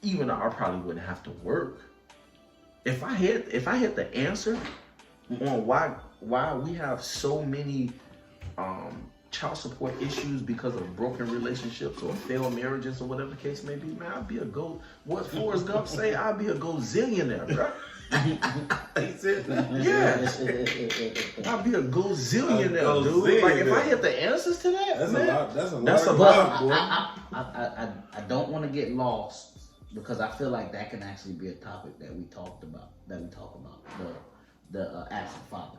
Even though I probably wouldn't have to work. If I had the answer on why we have so many child support issues because of broken relationships or failed marriages or whatever the case may be, man, I'd be a go. What Forrest Gump say? I'd be a gozillionaire, bro. He said, yes. I'd be a gozillionaire, dude. Like, if I had the answers to that, that's man, a lot. That's But a lot, boy. I don't want to get lost, because I feel like that can actually be a topic that we talk about. The absent fathers.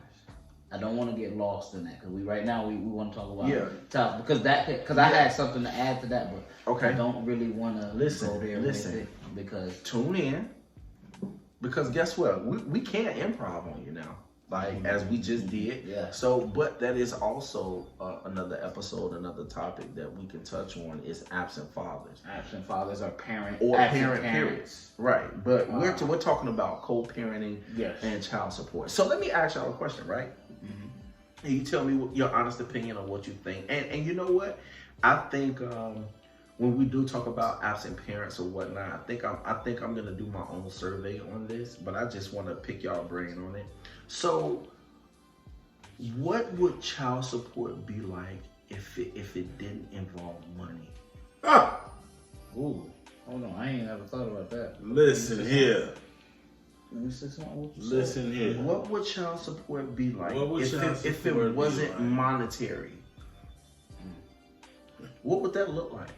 I don't want to get lost in that, because we want to talk about because I had something to add to that, but I don't really want to go there with it, because tune in, because guess what, we can't improv on you now, like as we just did. Yeah. So, but that is also another episode, another topic that we can touch on is absent fathers. Absent fathers are parents. Parents. Right. But we're talking about co-parenting and child support. So let me ask y'all a question, right? Mm-hmm. And you tell me your honest opinion on what you think. And you know what? I think when we do talk about absent parents or whatnot, I think I'm gonna do my own survey on this, but I just want to pick y'all brain on it. So, what would child support be like if it didn't involve money? Ooh, hold on, I ain't never thought about that. Listen here. Let me say something. Listen here. What would child support be like if it wasn't wasn't monetary? What would that look like?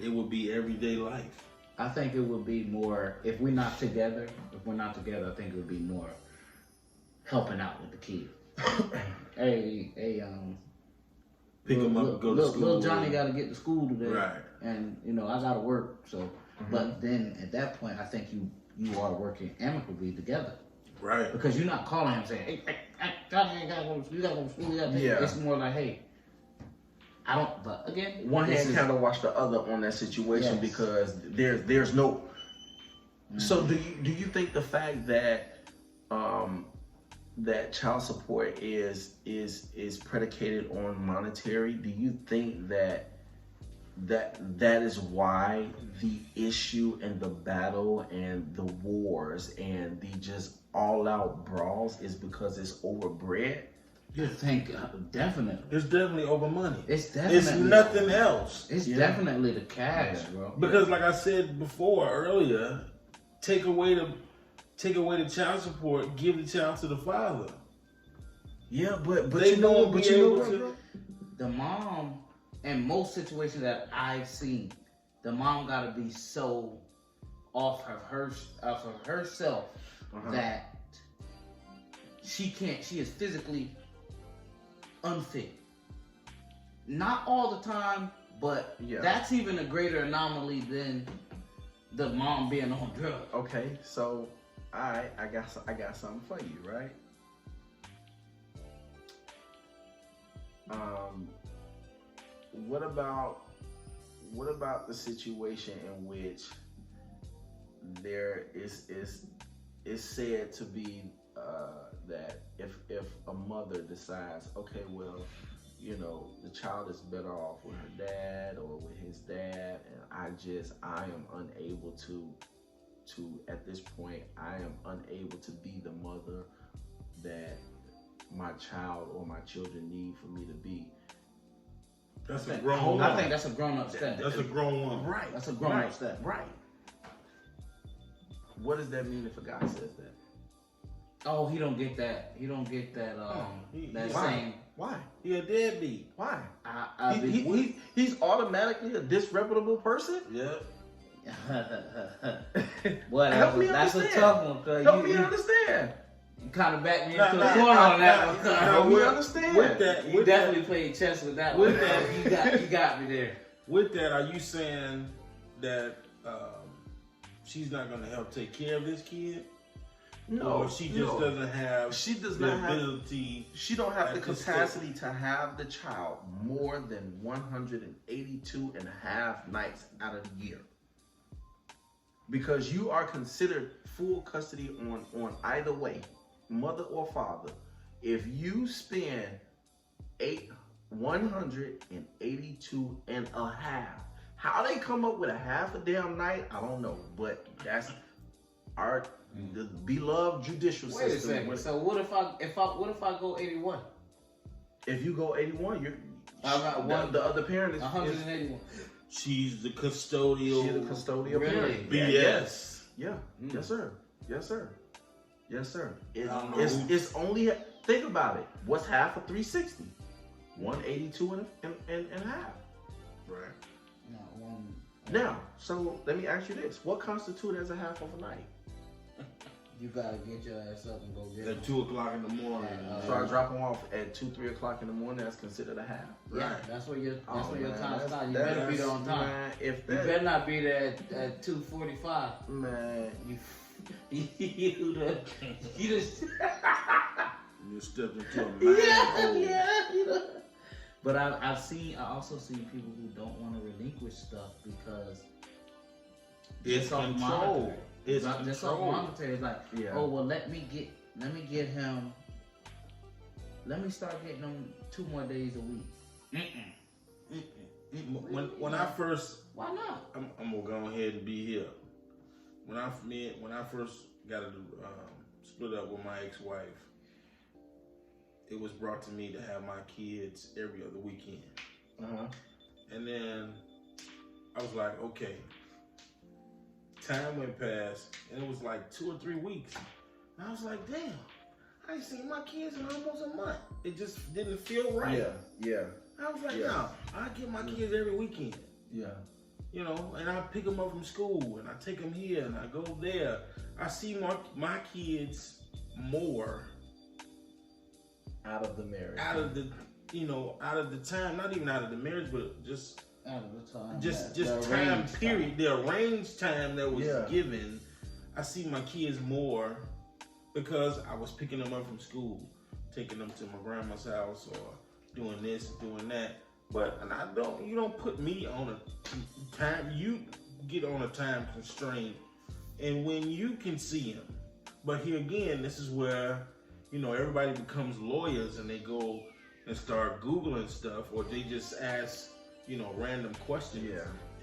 It would be everyday life. I think it would be more, if we're not together, I think it would be more helping out with the kid. Hey, pick him up, go to school. Little Johnny got to get to school today. Right. And, I got to work. So, but then at that point, I think you are working amicably together. Right. Because you're not calling him saying, hey, Johnny, you got to go to school. It's more like, hey, but again, one hand kind of watch the other on that situation, because there's no. Mm-hmm. So do you think the fact that that child support is predicated on monetary? Do you think that is why the issue and the battle and the wars and the just all out brawls is because it's overbred? I think definitely. It's definitely over money. It's nothing else. It's definitely the cash, bro. Because like I said earlier, take away the child support, give the child to the father. Yeah, but they won't be able to. The mom, in most situations that I've seen, the mom gotta be so off of herself that she is physically unfit. Not all the time, but that's even a greater anomaly than the mom being on drugs. Okay, so I got something for you, right? What about the situation in which there is said to be that if a mother decides, okay, well, you know, the child is better off with her dad or with his dad, and I am unable to at this point, I am unable to be the mother that my child or my children need for me to be. That's a grown. I think that's a grown up step. That's a grown one. Right. That's a grown up step. Right. What does that mean if a guy says that? Oh, he don't get that. He don't get that. That same. Why? He a deadbeat. Why? He's automatically a disreputable person. Yeah. Well, that's a tough one. Help me understand. You kind of backed me into the corner on that one. Help me understand. With that, you definitely played chess with that one. With that, you got me there. With that, are you saying that she's not going to help take care of this kid? No, or she just doesn't have. She does the not ability. She don't have the capacity to have the child more than 182 and a half nights out of the year, because you are considered full custody on either way, mother or father. If you spend 182 and a half, how they come up with a half a damn night, I don't know, but that's our the beloved judicial system. Wait a second. So what if I go 81? If you go 81, you're the other parent is 181. She's the custodial. She's the custodial really? parent. BS. Yes. Yeah. Yes, sir. Yes, sir. Yes, sir. It's only, think about it. What's half of 360? 182 and a half. Right. Now, so let me ask you this: what constitutes as a half of a night? You gotta get your ass up and go get at 2 o'clock in the morning. So I drop them off at 2-3 o'clock in the morning. That's considered a half. Yeah, right. That's where your time starts. You That's, better be there on time. Man, you better not be there at 2:45. Man, you just you stepped into a man. Yeah. But I also seen people who don't want to relinquish stuff because it's control. It's just control. monetary. It's like, oh well, let me get him. Let me start getting him 2 more days a week. When I first, why not? I'm gonna go ahead and be here. When I first got to split up with my ex-wife, it was brought to me to have my kids every other weekend. And then I was like, okay. Time went past, and it was like 2 or 3 weeks. And I was like, damn, I ain't seen my kids in almost a month. It just didn't feel right. Yeah. I was like, no, I get my kids every weekend. Yeah. You know, and I pick them up from school, and I take them here, and I go there. I see my kids more out of the marriage. Out of the time, not even out of the marriage, but just out of the time. Just time period. The arranged time that was given. I see my kids more because I was picking them up from school, taking them to my grandma's house, or doing this, doing that. But you don't put me on a time. You get on a time constraint, and when you can see them. But here again, this is where everybody becomes lawyers, and they go and start Googling stuff, or they just ask random questions,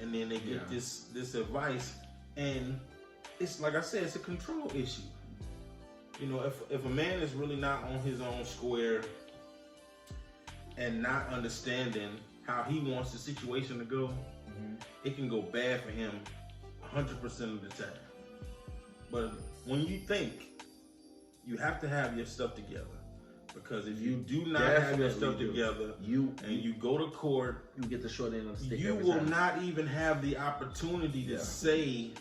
and then they get this advice, and it's like I said, it's a control issue. If a man is really not on his own square and not understanding how he wants the situation to go, it can go bad for him 100% of the time. But when you think, you have to have your stuff together. Because if you do not have your stuff together, you go to court, you get the short end of the stick. You will not even have the opportunity to say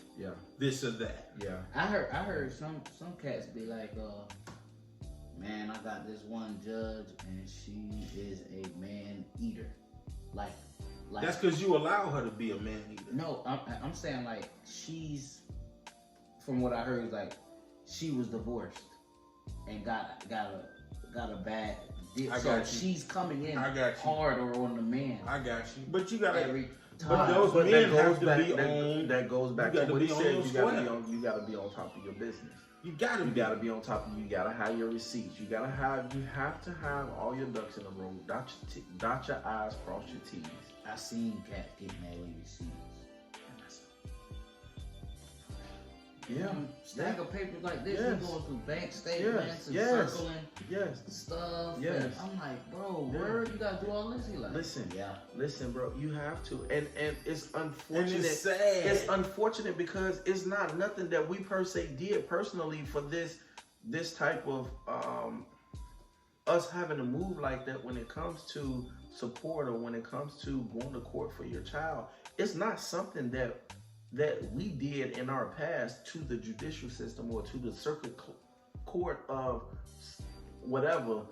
this or that. Yeah, I heard some cats be like, man, I got this one judge and she is a man eater. Like that's because you allow her to be a man eater. No, I'm saying like she's, from what I heard, like she was divorced and got a bad deal. So she's coming in harder on the man. I got you. But you gotta But those But men that have goes to back. be on. That goes back You to got to what he be on said. your You got to square. be on. You got to be on top of your business. You gotta be on top of. You gotta have your receipts. You have to have all your ducks in a row. Dot your I's, cross your T's. I seen cats getting their receipts. Yeah. Stack of papers like this, Yes. you going through bank statements and Yes. circling stuff. Yes. And I'm like, bro, where you gotta do all this? He like, Listen, bro, you have to. And it's unfortunate. And it's sad. It's unfortunate because it's not nothing that we per se did personally for this type of us having to move like that when it comes to support or when it comes to going to court for your child. It's not something that we did in our past to the judicial system or to the circuit court of whatever.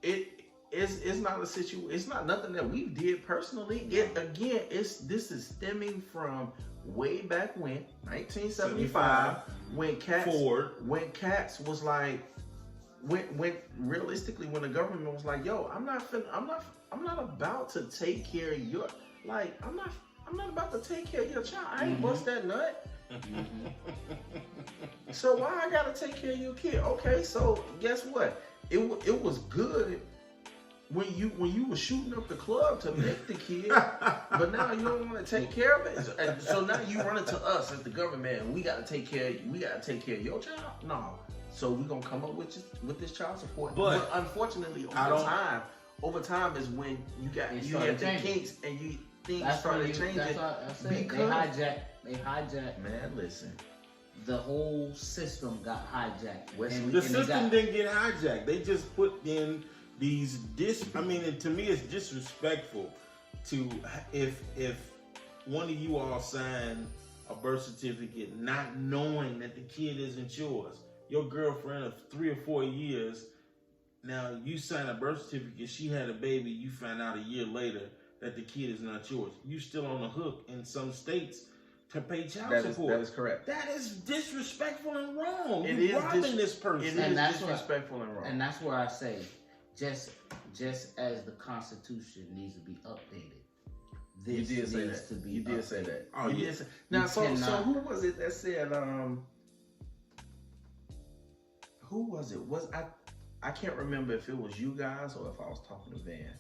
It's not a situation. It's not nothing that we did personally. This is stemming from way back when 1975 when cats was like when realistically when the government was like, yo, I'm not about to take care of your I'm not about to take care of your child. I ain't bust that nut. So why I gotta take care of your kid? Okay, so guess what? It was good when you were shooting up the club to make the kid, but now you don't want to take care of it. So now you run it to us as the government, and we gotta take care of your child. No, so we gonna come up with this child support. But unfortunately, over time is when you have the kinks and things started changing. That's what I said. They hijacked. Man, listen. The whole system got hijacked. The system didn't get hijacked. They just put in these and to me it's disrespectful to if one of you all sign a birth certificate not knowing that the kid isn't yours. Your girlfriend of 3 or 4 years, now you sign a birth certificate, she had a baby, you find out a year later that the kid is not yours. You still on the hook in some states to pay child support. That is correct. That is disrespectful and wrong. You're robbing this person. It is disrespectful and wrong. And that's where I say, just as the Constitution needs to be updated, this you did say needs that. to be You did updated. say that. Oh, you did say. Now, so who was it that said? Who was it? I can't remember if it was you guys or if I was talking to Van.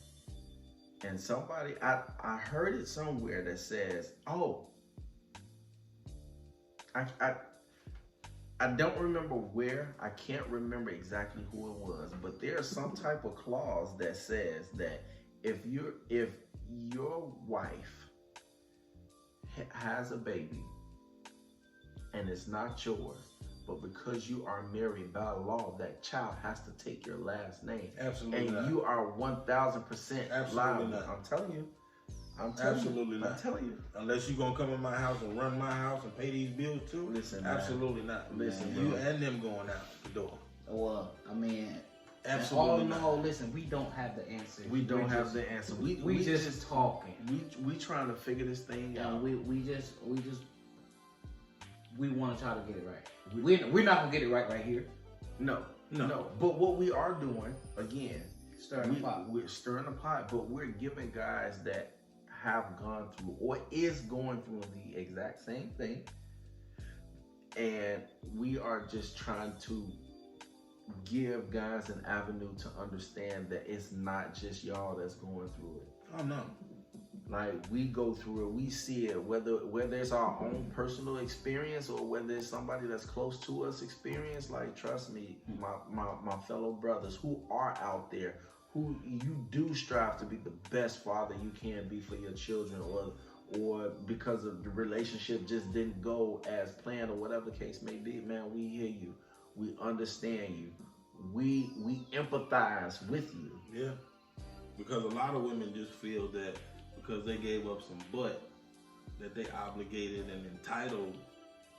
And somebody, I heard it somewhere that says, oh, I don't remember where, I can't remember exactly who it was, but there's some type of clause that says that if your wife has a baby and it's not yours, but because you are married by law, that child has to take your last name. Absolutely and not. You are 1,000% liable. Not. I'm telling you. Absolutely not. I'm telling you. Unless you're going to come in my house and run my house and pay these bills too. Listen, absolutely not. Listen, you and them going out the door. Well, I mean, absolutely all in all, listen, we don't have the answer. We don't have the answer. We just talking. We trying to figure this thing out. We want to try to get it right. We're not gonna get it right here. No. But what we are doing, again, stirring the pot. We're stirring the pot, but we're giving guys that have gone through or is going through the exact same thing, and we are just trying to give guys an avenue to understand that it's not just y'all that's going through it. Oh no. Like, we go through it, we see it, whether it's our own personal experience or whether it's somebody that's close to us experience. Like, trust me, my fellow brothers who are out there, who you do strive to be the best father you can be for your children, or because of the relationship just didn't go as planned or whatever the case may be, man, we hear you. We understand you. We empathize with you. Yeah. Because a lot of women just feel that because they gave up some butt, that they obligated and entitled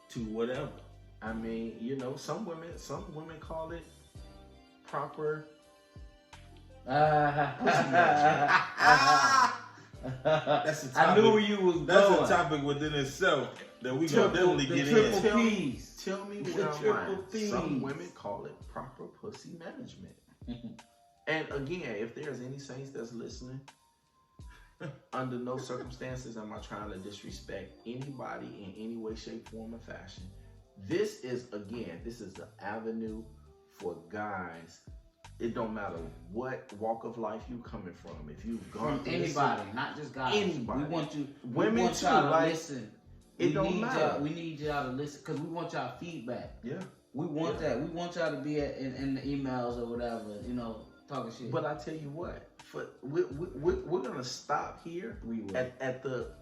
to whatever. I mean, some women call it proper. That's a topic. I knew where you was going. That's a topic within itself that we gonna definitely get in. Tell me where I'm lying. Some women call it proper pussy management. And again, if there's any saints that's listening, Under no circumstances am I trying to disrespect anybody in any way, shape, form, or fashion. This is the avenue for guys. It don't matter what walk of life you coming from. If you've gone from anybody, not just guys. Anybody. We want you. Women we want too. y'all to Like, listen. it don't matter. We need y'all to listen because we want y'all feedback. Yeah. We want that. We want y'all to be in the emails or whatever. Talking shit. But I tell you what, we're gonna stop here. We will. At the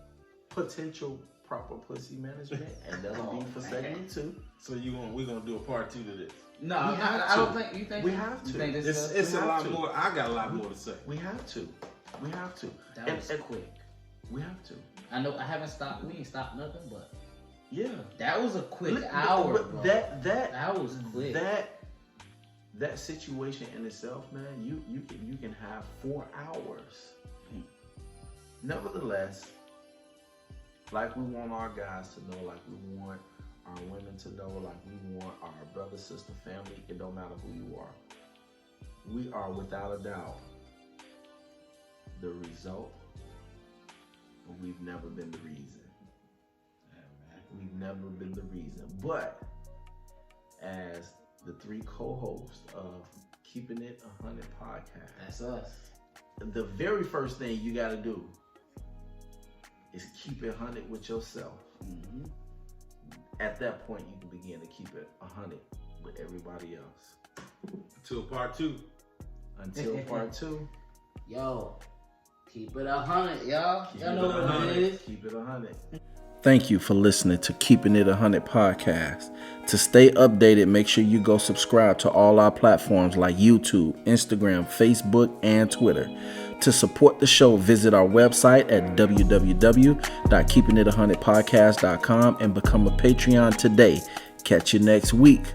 potential proper pussy management, and that'll be for segment 2. So we're gonna do a part 2 to this. No, I don't think you think we have to. It's a lot more. I got a lot more to say. We have to. That was quick. We have to. I know I haven't stopped. We ain't stopped nothing, but yeah, that was a quick hour, bro. That was quick. That situation in itself, man, you can have 4 hours. Nevertheless, like we want our guys to know, like we want our women to know, like we want our brother, sister, family, it don't matter who you are. We are without a doubt the result, but we've never been the reason. We've never been the reason. But as the 3 co-hosts of Keeping It 100 podcast, that's us. The very first thing you got to do is keep it 100 with yourself. Mm-hmm. At that point, you can begin to keep it 100 with everybody else. Until part 2. Until part 2. Yo, keep it 100, y'all. Keep y'all it know what 100. it is. Keep it 100. Thank you for listening to Keeping It 100 podcast. To stay updated, make sure you go subscribe to all our platforms like YouTube, Instagram, Facebook, and Twitter. To support the show, visit our website at www.keepingit100podcast.com and become a Patreon today. Catch you next week.